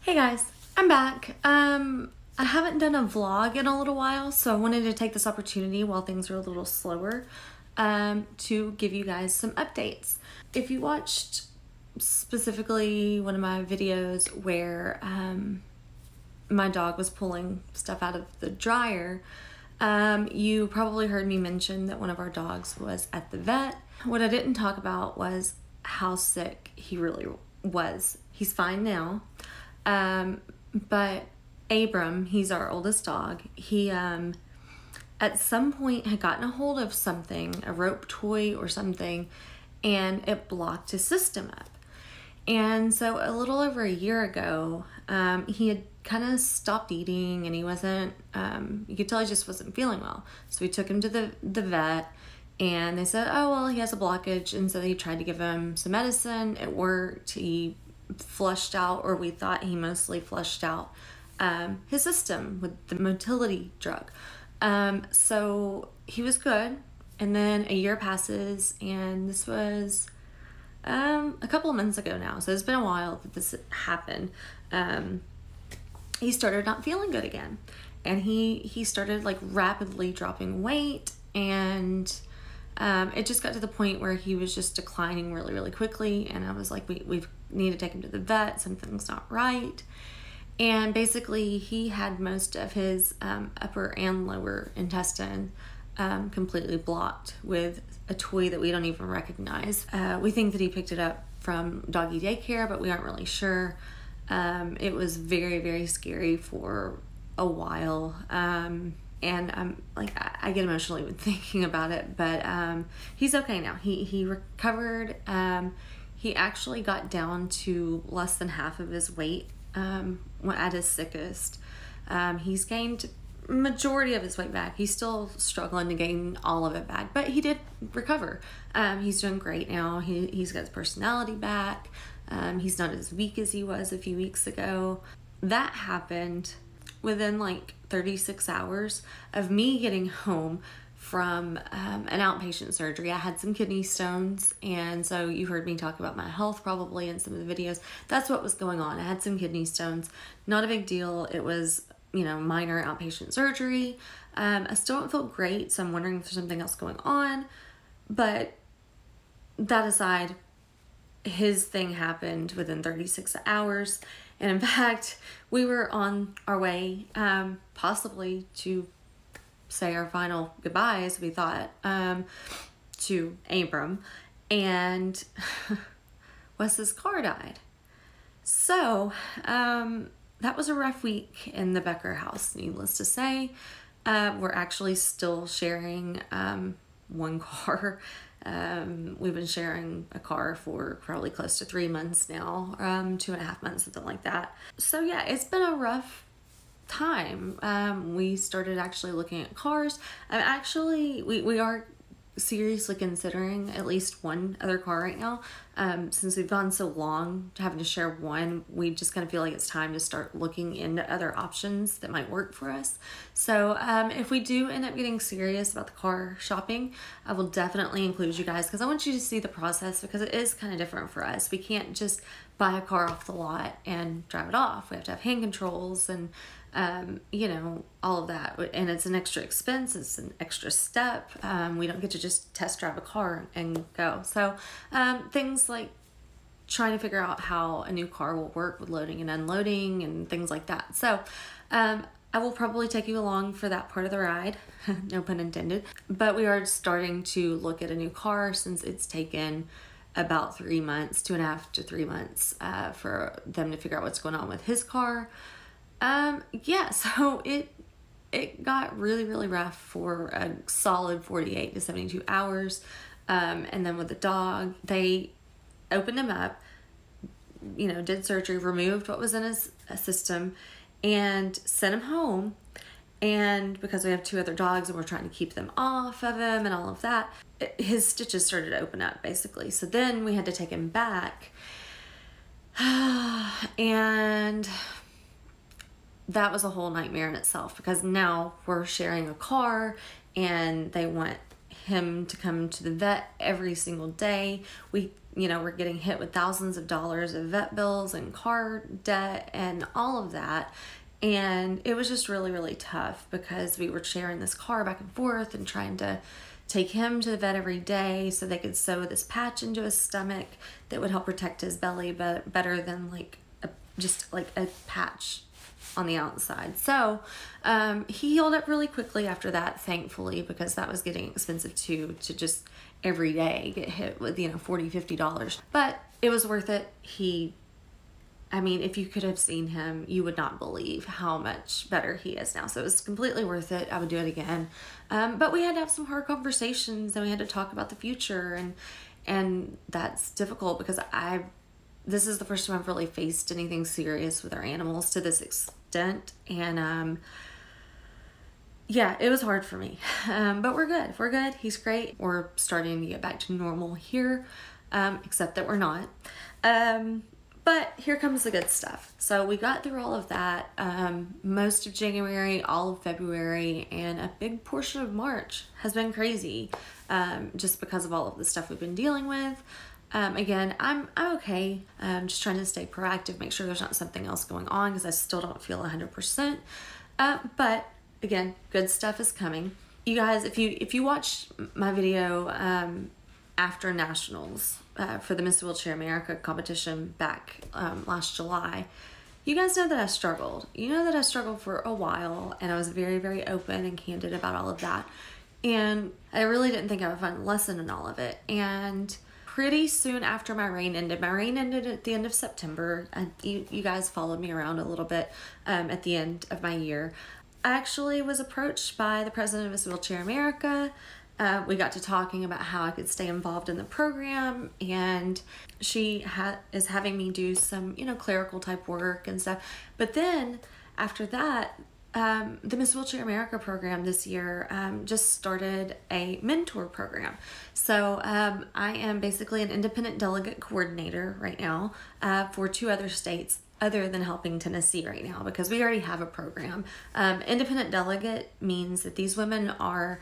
Hey guys, I'm back. I haven't done a vlog in a little while, so I wanted to take this opportunity while things are a little slower to give you guys some updates. If you watched specifically one of my videos where my dog was pulling stuff out of the dryer, you probably heard me mention that one of our dogs was at the vet. What I didn't talk about was how sick he really was. He's fine now. But Abram, he's our oldest dog, he at some point had gotten a hold of something, a rope toy or something, and it blocked his system up. And so a little over a year ago, he had kind of stopped eating, and he wasn't, you could tell he just wasn't feeling well. So we took him to the vet, and they said, oh, well, he has a blockage. And so they tried to give him some medicine. It worked. He flushed out, or we thought he mostly flushed out his system with the motility drug. So he was good. And then a year passes, and this was a couple of months ago now. So it's been a while that this happened. He started not feeling good again, and he started like rapidly dropping weight, and it just got to the point where he was just declining really, really quickly. And I was like, we need to take him to the vet. Something's not right. And basically he had most of his upper and lower intestine completely blocked with a toy that we don't even recognize. We think that he picked it up from doggy daycare, but we aren't really sure. It was very, very scary for a while. And I'm like, I get emotional even thinking about it, but he's okay now. He recovered. He actually got down to less than half of his weight at his sickest. He's gained majority of his weight back. He's still struggling to gain all of it back, but he did recover. He's doing great now. He's got his personality back. He's not as weak as he was a few weeks ago. That happened within like 36 hours of me getting home from an outpatient surgery. I had some kidney stones, and so you heard me talk about my health probably in some of the videos. That's what was going on. I had some kidney stones. Not a big deal. It was, minor outpatient surgery. I still don't feel great, so I'm wondering if there's something else going on. But that aside, his thing happened within 36 hours. And in fact, we were on our way possibly to say our final goodbyes, we thought, to Abram, and Wes's car died. So that was a rough week in the Becker house, needless to say. We're actually still sharing one car. We've been sharing a car for probably close to 3 months now, 2.5 months, something like that. So yeah, it's been a rough time. We started actually looking at cars. We are seriously considering at least one other car right now. Since we've gone so long to having to share one, we just kind of feel like it's time to start looking into other options that might work for us. So if we do end up getting serious about the car shopping, I will definitely include you guys, because I want you to see the process, because it is kind of different for us. We can't just buy a car off the lot and drive it off. We have to have hand controls and all of that, and it's an extra expense, it's an extra step. We don't get to just test drive a car and go. So things like trying to figure out how a new car will work with loading and unloading and things like that. So I will probably take you along for that part of the ride, no pun intended. But we are starting to look at a new car, since it's taken about 3 months, 2.5 to 3 months for them to figure out what's going on with his car. So it got really, really rough for a solid 48 to 72 hours. And then with the dog, they opened him up, did surgery, removed what was in his system, and sent him home. And because we have 2 other dogs and we're trying to keep them off of him and all of that, his stitches started to open up basically. So then we had to take him back. And that was a whole nightmare in itself, because now we're sharing a car and they want him to come to the vet every single day. We were getting hit with thousands of dollars of vet bills and car debt and all of that. And it was just really, really tough because we were sharing this car back and forth and trying to take him to the vet every day so they could sew this patch into his stomach that would help protect his belly better than just a patch on the outside. So he healed up really quickly after that, thankfully, because that was getting expensive too, to just every day get hit with $40, $50. But it was worth it. If you could have seen him, you would not believe how much better he is now. So it was completely worth it. I would do it again. But we had to have some hard conversations, and we had to talk about the future, and that's difficult because this is the first time I've really faced anything serious with our animals to this extent. And it was hard for me. But we're good. We're good. He's great. We're starting to get back to normal here, except that we're not. But here comes the good stuff. So we got through all of that, most of January, all of February, and a big portion of March has been crazy, just because of all of the stuff we've been dealing with. Again, I'm okay. I'm just trying to stay proactive, make sure there's not something else going on because I still don't feel 100%. But again, good stuff is coming. You guys, if you watch my video after Nationals for the Miss Wheelchair America competition back last July, you guys know that I struggled. You know that I struggled for a while, and I was very, very open and candid about all of that. And I really didn't think I would find a lesson in all of it. And pretty soon after my reign ended at the end of September, and you guys followed me around a little bit at the end of my year. I actually was approached by the president of Miss Wheelchair America. We got to talking about how I could stay involved in the program, and she is having me do some, clerical type work and stuff. But then after that, the Miss Wheelchair America program this year just started a mentor program. So I am basically an independent delegate coordinator right now for 2 other states other than helping Tennessee right now, because we already have a program. Independent delegate means that these women are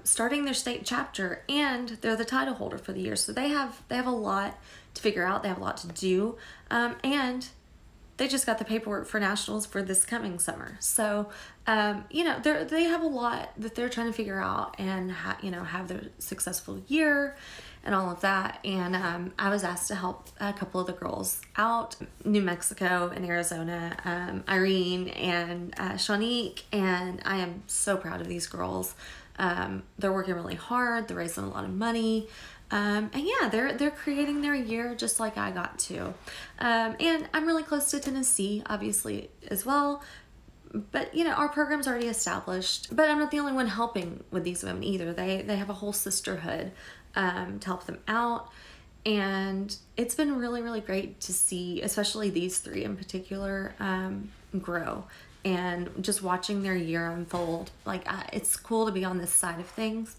starting their state chapter, and they're the title holder for the year. So they have a lot to figure out. They have a lot to do, and they just got the paperwork for nationals for this coming summer. So, they have a lot that they're trying to figure out and have their successful year and all of that. And I was asked to help a couple of the girls out, New Mexico and Arizona, Irene and Shanique, and I am so proud of these girls. They're working really hard. They're raising a lot of money. They're creating their year just like I got to. And I'm really close to Tennessee, obviously, as well. But, our program's already established. But I'm not the only one helping with these women either. They have a whole sisterhood to help them out. And it's been really, really great to see, especially these 3 in particular, grow. And just watching their year unfold. It's cool to be on this side of things.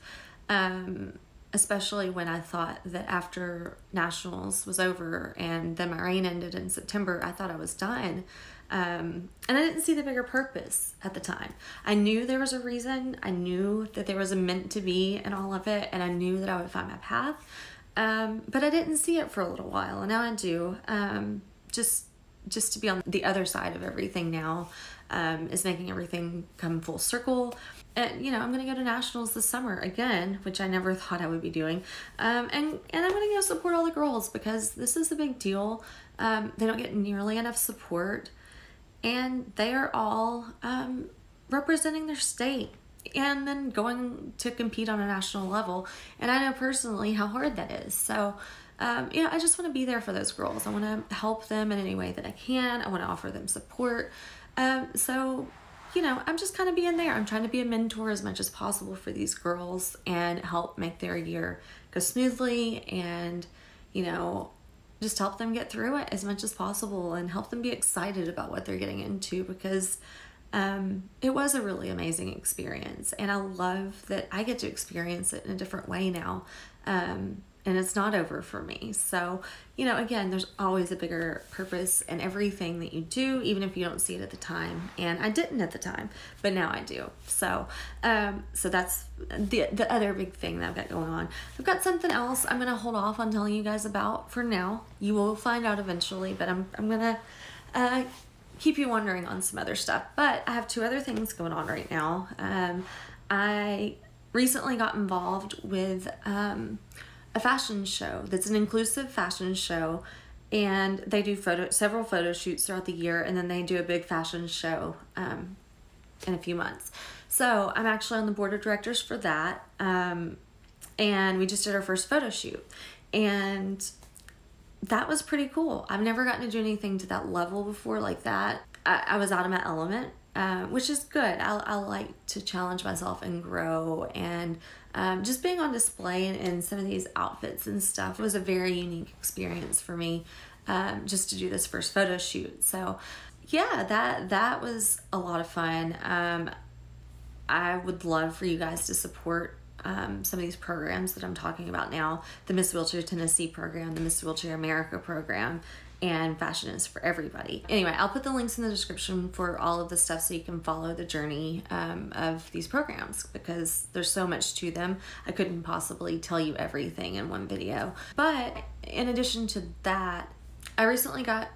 Especially when I thought that after Nationals was over and then my reign ended in September, I thought I was done. And I didn't see the bigger purpose at the time. I knew there was a reason. I knew that there was a meant to be in all of it, and I knew that I would find my path. But I didn't see it for a little while, and now I do. Just to be on the other side of everything now is making everything come full circle. And, I'm going to go to Nationals this summer again, which I never thought I would be doing. And I'm going to go support all the girls because this is a big deal. They don't get nearly enough support, and they are all representing their state and then going to compete on a national level. And I know personally how hard that is. So, I just want to be there for those girls. I want to help them in any way that I can. I want to offer them support. I'm just kind of being there. I'm trying to be a mentor as much as possible for these girls and help make their year go smoothly and, just help them get through it as much as possible and help them be excited about what they're getting into, because it was a really amazing experience. And I love that I get to experience it in a different way now. And and it's not over for me. So, you know, again, there's always a bigger purpose in everything that you do, even if you don't see it at the time. And I didn't at the time, but now I do. So, so that's the other big thing that I've got going on. I've got something else I'm going to hold off on telling you guys about for now. You will find out eventually, but I'm going to, keep you wondering on some other stuff. But I have 2 other things going on right now. I recently got involved with a fashion show that's an inclusive fashion show, and they do several photo shoots throughout the year, and then they do a big fashion show in a few months. So I'm actually on the board of directors for that, and we just did our first photo shoot, and that was pretty cool. I've never gotten to do anything to that level before like that. I was out of my element, which is good. I like to challenge myself and grow, and just being on display in some of these outfits and stuff was a very unique experience for me, just to do this first photo shoot. So yeah, that was a lot of fun. I would love for you guys to support some of these programs that I'm talking about now, the Miss Wheelchair Tennessee program, the Miss Wheelchair America program, and Fashion is for Everybody. Anyway, I'll put the links in the description for all of the stuff so you can follow the journey of these programs, because there's so much to them. I couldn't possibly tell you everything in one video. But in addition to that, I recently got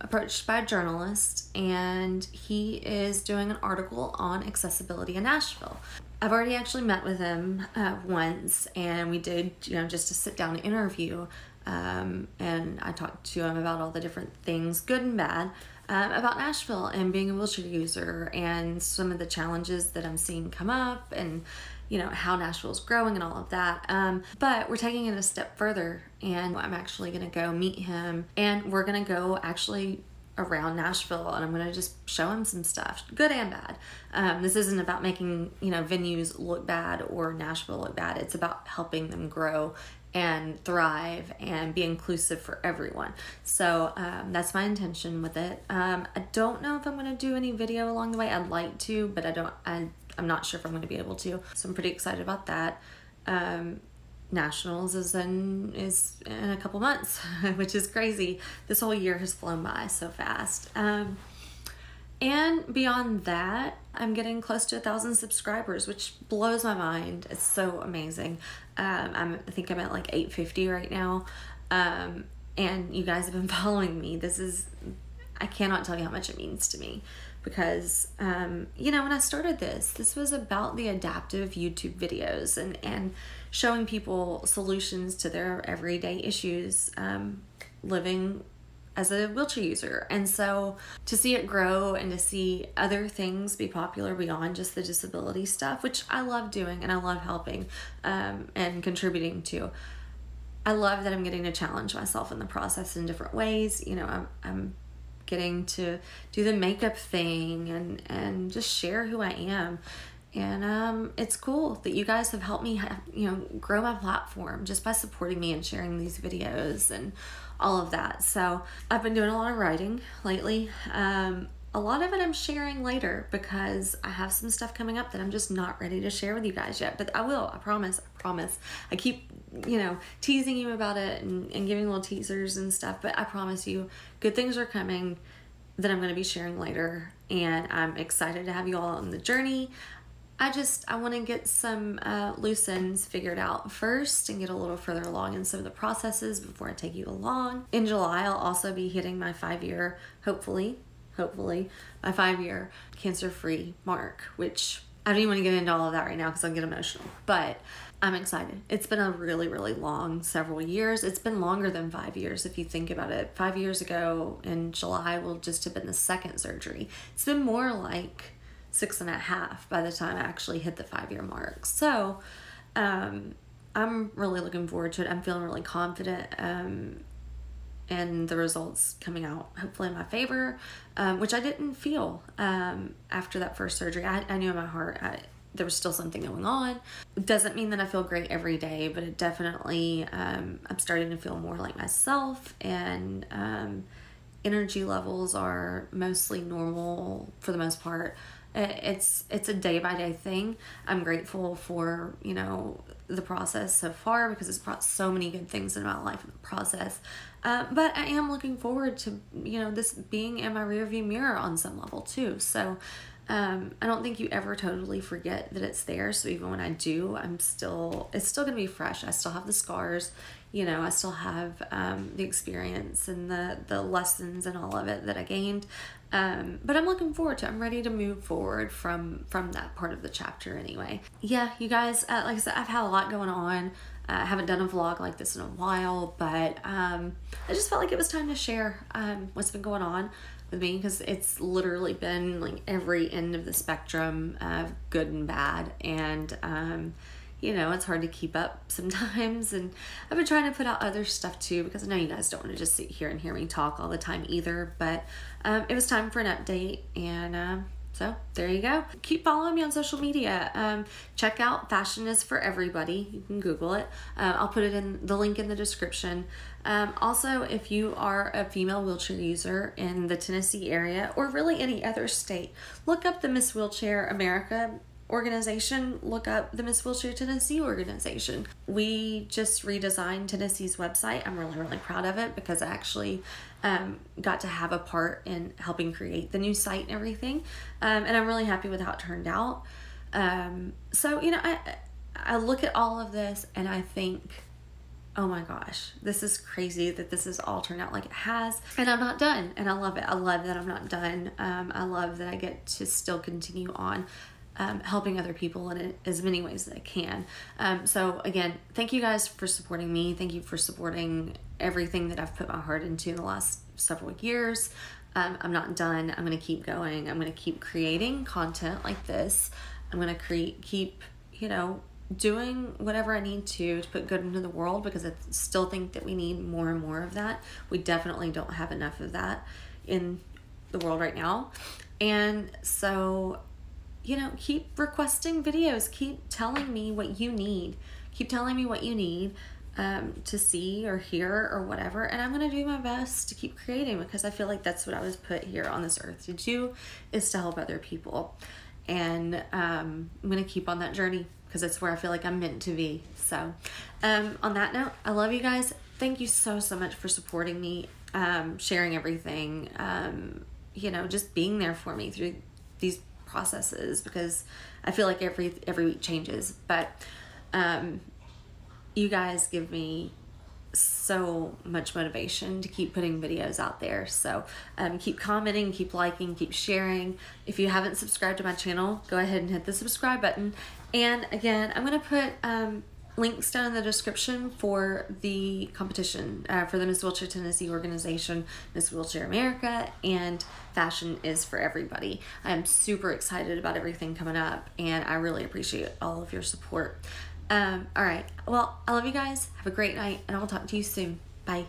approached by a journalist, and he is doing an article on accessibility in Nashville. I've already actually met with him once, and we did, just a sit-down interview, and I talked to him about all the different things, good and bad, about Nashville and being a wheelchair user, and some of the challenges that I'm seeing come up, and how Nashville's growing and all of that. But we're taking it a step further, and I'm actually gonna go meet him, and we're gonna go actually around Nashville, and I'm gonna just show him some stuff, good and bad. This isn't about making venues look bad or Nashville look bad. It's about helping them grow and thrive and be inclusive for everyone. So that's my intention with it. I don't know if I'm gonna do any video along the way. I'd like to, but I'm not sure if I'm gonna be able to. So I'm pretty excited about that. Nationals is in a couple months, which is crazy. This whole year has flown by so fast. And beyond that, I'm getting close to 1,000 subscribers, which blows my mind. It's so amazing. I think I'm at like 850 right now. And you guys have been following me. I cannot tell you how much it means to me, because, when I started this was about the adaptive YouTube videos and showing people solutions to their everyday issues, living as a wheelchair user. And so to see it grow and to see other things be popular beyond just the disability stuff, which I love doing and I love helping and contributing to. I love that I'm getting to challenge myself in the process in different ways. I'm getting to do the makeup thing and just share who I am. And it's cool that you guys have helped me grow my platform just by supporting me and sharing these videos and all of that. So I've been doing a lot of writing lately. A lot of it I'm sharing later, because I have some stuff coming up that I'm just not ready to share with you guys yet, but I will. I promise. I keep teasing you about it and giving little teasers and stuff, but I promise you good things are coming that I'm going to be sharing later, and I'm excited to have you all on the journey. I want to get some loose ends figured out first and get a little further along in some of the processes before I take you along. In July, I'll also be hitting my 5-year, hopefully, my 5-year cancer-free mark, which I don't even want to get into all of that right now because I'll get emotional, but I'm excited. It's been a really, really long several years. It's been longer than 5 years if you think about it. 5 years ago in July will just have been the second surgery. It's been more like 6.5 by the time I actually hit the 5-year mark. So I'm really looking forward to it. I'm feeling really confident and the results coming out hopefully in my favor, which I didn't feel after that first surgery. I knew in my heart there was still something going on. It doesn't mean that I feel great every day, but it definitely, I'm starting to feel more like myself, and energy levels are mostly normal for the most part. It's a day-by-day thing. I'm grateful for, you know, the process so far because it's brought so many good things in my life in the process. But I am looking forward to, you know, this being in my rearview mirror on some level too. So I don't think you ever totally forget that it's there. So even when I do, it's still going to be fresh. I still have the scars, you know, I still have the experience and the lessons and all of it that I gained. But I'm looking forward to it. I'm ready to move forward from that part of the chapter anyway. Yeah, you guys, like I said, I've had a lot going on. I haven't done a vlog like this in a while, but I just felt like it was time to share what's been going on with me, because it's literally been like every end of the spectrum, good and bad, and you know, it's hard to keep up sometimes, and I've been trying to put out other stuff too, because I know you guys don't want to just sit here and hear me talk all the time either, but it was time for an update, and so there you go. Keep following me on social media. Check out Fashion is for Everybody. You can Google it. I'll put it in the link in the description. Also, if you are a female wheelchair user in the Tennessee area, or really any other state, look up the Miss Wheelchair America organization, look up the Miss Wheelchair Tennessee organization. We just redesigned Tennessee's website. I'm really, really proud of it, because I actually got to have a part in helping create the new site and everything. And I'm really happy with how it turned out. So, you know, I look at all of this and I think, oh my gosh, this is crazy that this has all turned out like it has, and I'm not done, and I love it. I love that I'm not done. I love that I get to still continue on helping other people in as many ways that I can. So again, thank you guys for supporting me. Thank you for supporting everything that I've put my heart into in the last several years. I'm not done. I'm going to keep going. I'm going to keep creating content like this. I'm going to keep, you know, doing whatever I need to put good into the world, because I still think that we need more and more of that. We definitely don't have enough of that in the world right now. And so, you know, keep requesting videos, keep telling me what you need, keep telling me what you need to see or hear or whatever, and I'm going to do my best to keep creating, because I feel like that's what I was put here on this earth to do, is to help other people. And I'm going to keep on that journey, because it's where I feel like I'm meant to be. So on that note, I love you guys. Thank you so much for supporting me, sharing everything, you know, just being there for me through these processes, because I feel like every week changes, but you guys give me so much motivation to keep putting videos out there. So keep commenting, keep liking, keep sharing. If you haven't subscribed to my channel, go ahead and hit the subscribe button. And again, I'm going to put links down in the description for the competition for the Miss Wheelchair Tennessee organization, Miss Wheelchair America, and Fashion is for Everybody. I'm super excited about everything coming up, and I really appreciate all of your support. All right, well, I love you guys. Have a great night, and I will talk to you soon. Bye.